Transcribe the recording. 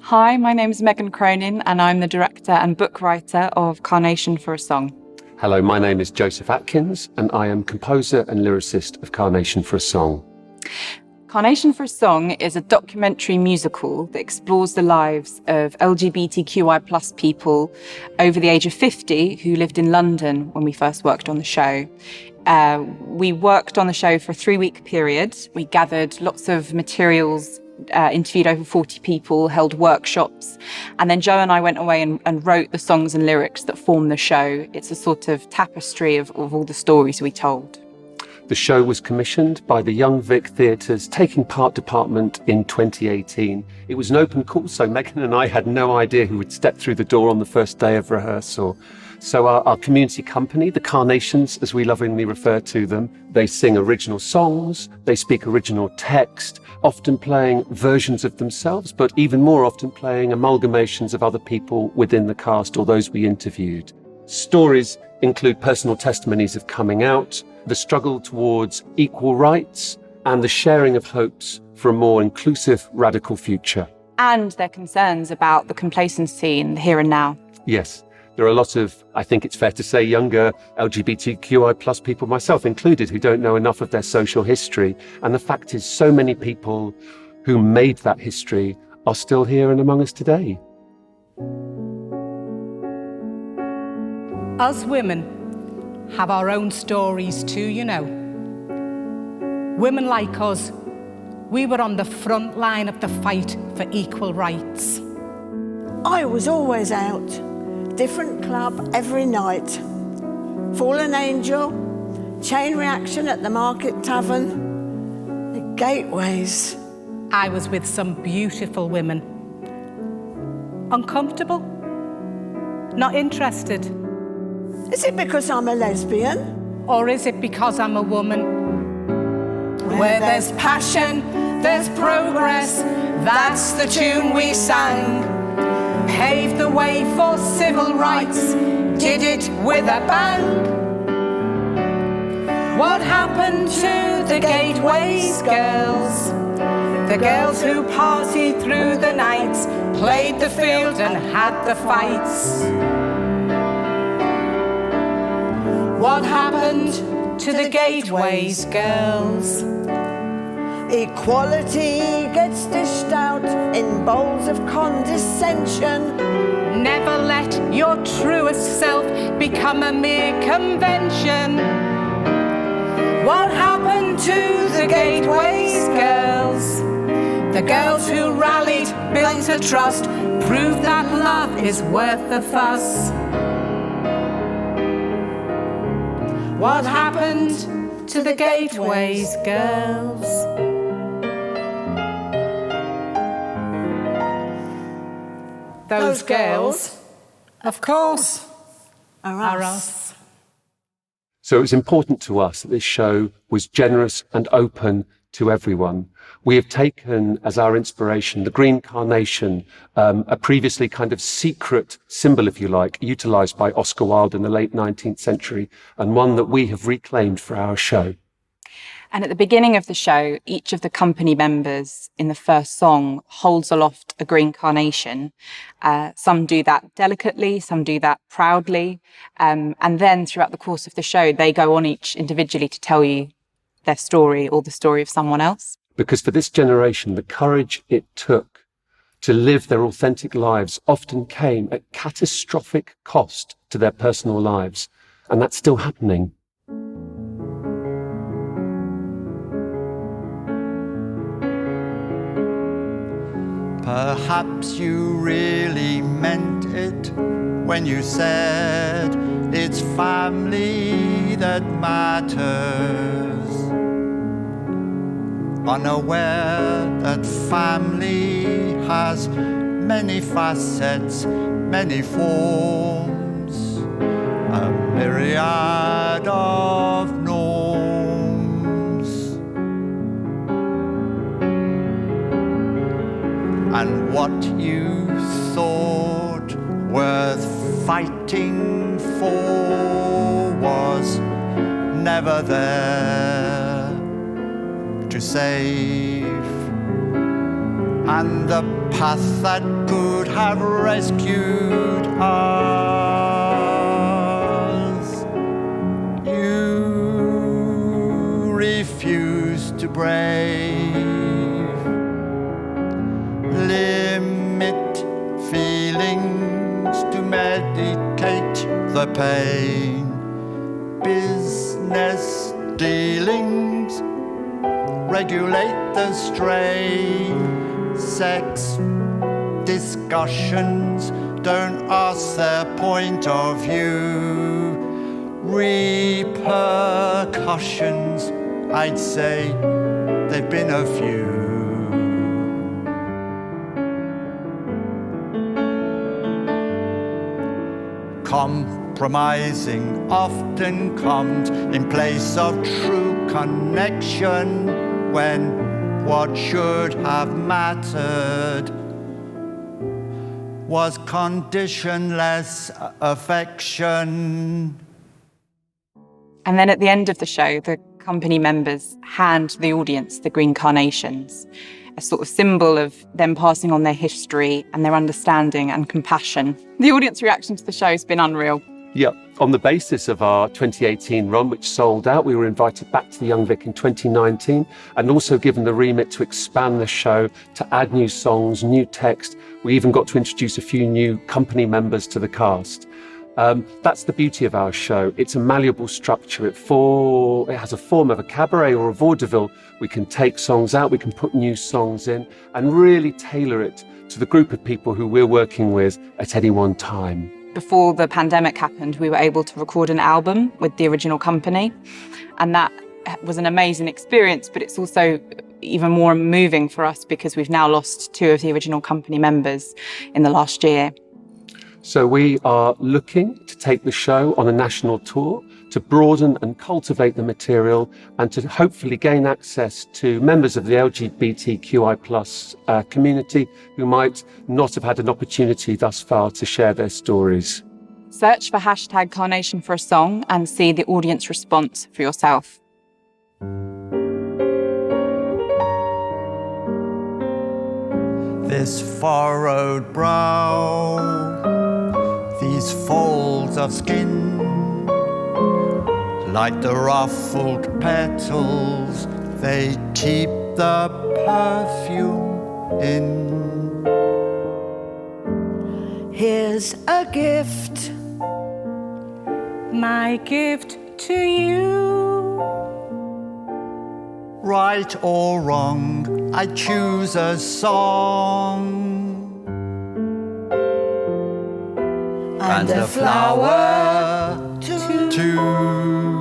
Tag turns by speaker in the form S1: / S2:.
S1: Hi, my name is Megan Cronin and I'm the director and book writer of Carnation for a Song.
S2: Hello, my name is Joseph Atkins and I am composer and lyricist of Carnation for a Song.
S1: Carnation for a Song is a documentary musical that explores the lives of LGBTQI+ people over the age of 50 who lived in London when we first worked on the show. We worked on the show for a 3-week period. We gathered lots of materials, interviewed over 40 people, held workshops, and then Joe and I went away and wrote the songs and lyrics that form the show. It's a sort of tapestry of all the stories we told.
S2: The show was commissioned by the Young Vic Theatre's Taking Part department in 2018. It was an open call, so Megan and I had no idea who would step through the door on the first day of rehearsal. So our community company, the Carnations, as we lovingly refer to them, they sing original songs, they speak original text, often playing versions of themselves, but even more often playing amalgamations of other people within the cast or those we interviewed. Stories include personal testimonies of coming out, the struggle towards equal rights, and the sharing of hopes for a more inclusive, radical future.
S1: And their concerns about the complacency in the here and now.
S2: Yes, there are a lot of, I think it's fair to say, younger LGBTQI+ people, myself included, who don't know enough of their social history. And the fact is, so many people who made that history are still here and among us today.
S3: Us women have our own stories too, you know. Women like us, we were on the front line of the fight for equal rights.
S4: I was always out, different club every night. Fallen Angel, Chain Reaction at the Market Tavern, the Gateways.
S3: I was with some beautiful women. Uncomfortable? Not interested?
S4: Is it because I'm a lesbian?
S3: Or is it because I'm a woman? Where there's passion, there's progress. That's the tune we sang. Paved the way for civil rights. Did it with a bang. What happened to the Gateways girls? The girls who partied through the nights, played the field and had the fights. What happened to the Gateways girls?
S4: Equality gets dished out in bowls of condescension.
S3: Never let your truest self become a mere convention. What happened to the Gateways girls? The girls who rallied, built a trust, proved that love is worth the fuss. What happened to the Gateways girls? Those girls, of course, are us.
S2: So it was important to us that this show was generous and open to everyone. We have taken as our inspiration the green carnation, a previously kind of secret symbol, if you like, utilised by Oscar Wilde in the late 19th century, and one that we have reclaimed for our show.
S1: And at the beginning of the show, each of the company members in the first song holds aloft a green carnation. Some do that delicately, some do that proudly. And then throughout the course of the show, they go on each individually to tell you their story or the story of someone else.
S2: Because for this generation, the courage it took to live their authentic lives often came at catastrophic cost to their personal lives. And that's still happening.
S5: Perhaps you really meant it when you said it's family that matters. Unaware that family has many facets, many forms, a myriad of norms. And what you thought worth fighting for was never there to save. and the path that could have rescued us. You refuse to brave, limit feelings to medicate the pain, business dealings regulate the strain, sex discussions don't ask their point of view, repercussions, I'd say they've been a few. Compromising often comes in place of true connection, when what should have mattered was conditionless affection.
S1: And then at the end of the show, the company members hand the audience the green carnations, a sort of symbol of them passing on their history and their understanding and compassion. The audience reaction to the show has been unreal.
S2: Yeah, on the basis of our 2018 run, which sold out, we were invited back to the Young Vic in 2019 and also given the remit to expand the show, to add new songs, new text. We even got to introduce a few new company members to the cast. That's the beauty of our show. It's a malleable structure. It has a form of a cabaret or a vaudeville. We can take songs out, we can put new songs in and really tailor it to the group of people who we're working with at any one time.
S1: Before the pandemic happened, we were able to record an album with the original company, and that was an amazing experience, but it's also even more moving for us because we've now lost 2 of the original company members in the last year.
S2: So we are looking to take the show on a national tour, to broaden and cultivate the material and to hopefully gain access to members of the LGBTQI+ community who might not have had an opportunity thus far to share their stories.
S1: Search for hashtag Carnation for a song and see the audience response for yourself.
S5: This furrowed brow, these folds of skin, like the ruffled petals, they keep the perfume in.
S4: Here's a gift,
S3: My gift to you.
S5: Right or wrong, I choose a song.
S4: and a flower
S5: too.